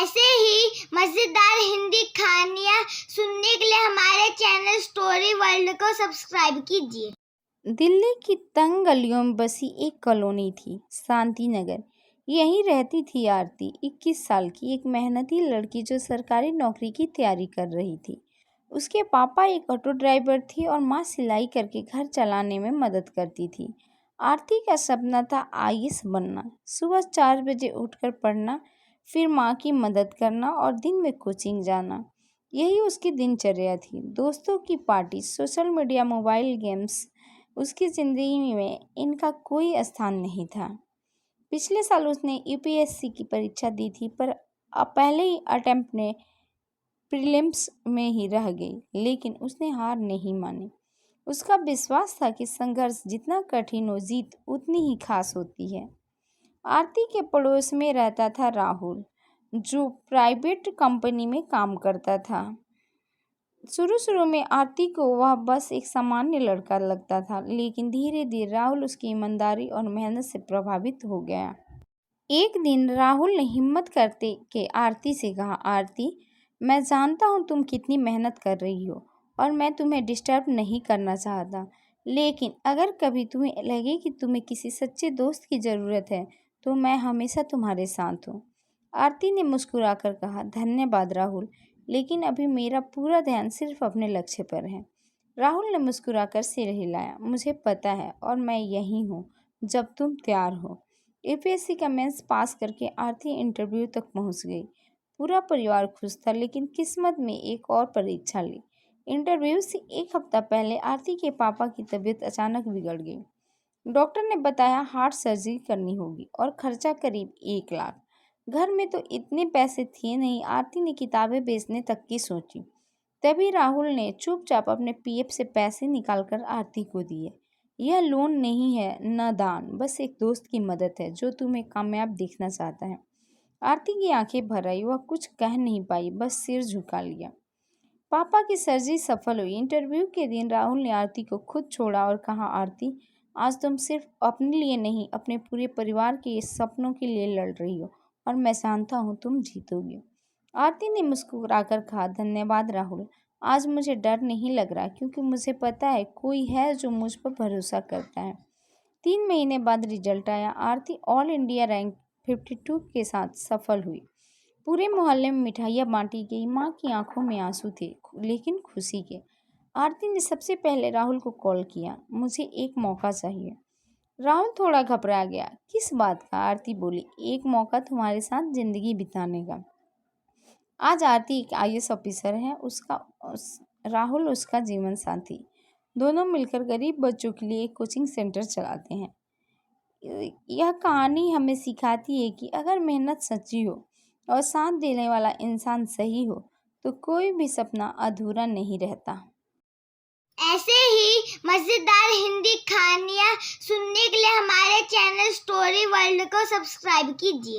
ऐसे ही मजेदार हिंदी कहानियाँ सुनने के लिए हमारे चैनल स्टोरी वर्ल्ड को सब्सक्राइब कीजिए। दिल्ली की तंग गलियों में बसी एक कॉलोनी थी, शांति नगर। यहीं रहती थी आरती, 21 साल की एक मेहनती लड़की जो सरकारी नौकरी की तैयारी कर रही थी। उसके पापा एक ऑटो ड्राइवर थे और माँ सिलाई करके घर चलाने में मदद करती थी। आरती का सपना था आईएएस बनना, सुबह 4 बजे उठकर पढ़ना, फिर माँ की मदद करना और दिन में कोचिंग जाना। यही उसकी दिनचर्या थी। दोस्तों की party, social media, mobile games, उसकी ज़िंदगी में इनका कोई स्थान नहीं था। पिछले साल उसने यूपीएससी की परीक्षा दी थी, पर पहले ही अटेम्प्ट में प्रीलिम्स में ही रह गई, लेकिन उसने हार नहीं मानी। उसका विश्वास था कि संघर्ष जितना कठिन हो, जीत उतनी ही खास होती है। आरती के पड़ोस में रहता था राहुल, जो प्राइवेट कंपनी में काम करता था। शुरू में आरती को वह बस एक सामान्य लड़का लगता था, लेकिन धीरे धीरे राहुल उसकी ईमानदारी और मेहनत से प्रभावित हो गया। एक दिन राहुल ने हिम्मत करते के आरती से कहा, आरती, मैं जानता हूँ तुम कितनी मेहनत कर रही हो और मैं तुम्हें डिस्टर्ब नहीं करना चाहता, लेकिन अगर कभी तुम्हें लगे कि तुम्हें किसी सच्चे दोस्त की ज़रूरत है तो मैं हमेशा तुम्हारे साथ हूँ। आरती ने मुस्कुराकर कहा, धन्यवाद राहुल, लेकिन अभी मेरा पूरा ध्यान सिर्फ अपने लक्ष्य पर है। राहुल ने मुस्कुराकर सिर हिलाया, मुझे पता है और मैं यहीं हूँ जब तुम तैयार हो। यूपीएससी का मेंस पास करके आरती इंटरव्यू तक पहुँच गई। पूरा परिवार खुश था, लेकिन किस्मत में एक और परीक्षा ली। इंटरव्यू से एक हफ्ता पहले आरती के पापा की तबीयत अचानक बिगड़ गई। डॉक्टर ने बताया हार्ट सर्जरी करनी होगी और खर्चा करीब 1 लाख। घर में तो इतने पैसे थे नहीं। आरती ने किताबें बेचने तक की सोची। तभी राहुल ने चुपचाप अपने पीएफ से पैसे निकालकर आरती को दिए। यह लोन नहीं है, न दान, बस एक दोस्त की मदद है जो तुम्हें कामयाब देखना चाहता है। आरती की आंखें भर आई। वह कुछ कह नहीं पाई, बस सिर झुका लिया। पापा की सर्जरी सफल हुई। इंटरव्यू के दिन राहुल ने आरती को खुद छोड़ा और कहा, आरती, आज तुम सिर्फ अपने लिए नहीं, अपने पूरे परिवार के सपनों के लिए लड़ रही हो और मैं जानता हूँ तुम जीतोगे। आरती ने मुस्कुराकर कहा, धन्यवाद राहुल, आज मुझे डर नहीं लग रहा, क्योंकि मुझे पता है कोई है जो मुझ पर भरोसा करता है। 3 महीने बाद रिजल्ट आया। आरती ऑल इंडिया रैंक 52 के साथ सफल हुई। पूरे मोहल्ले में मिठाइयाँ बांटी गई। माँ की आंखों में आंसू थे, लेकिन खुशी के। आरती ने सबसे पहले राहुल को कॉल किया, मुझे एक मौका चाहिए। राहुल थोड़ा घबरा गया। किस बात का? आरती बोली, एक मौका तुम्हारे साथ जिंदगी बिताने का। आज आरती एक आईएएस ऑफिसर है, राहुल उसका जीवन साथी। दोनों मिलकर गरीब बच्चों के लिए एक कोचिंग सेंटर चलाते हैं। यह कहानी हमें सिखाती है कि अगर मेहनत सच्ची हो और साथ देने वाला इंसान सही हो तो कोई भी सपना अधूरा नहीं रहता। ऐसे ही मजेदार हिंदी कहानियाँ सुनने के लिए हमारे चैनल स्टोरी वर्ल्ड को सब्सक्राइब कीजिए।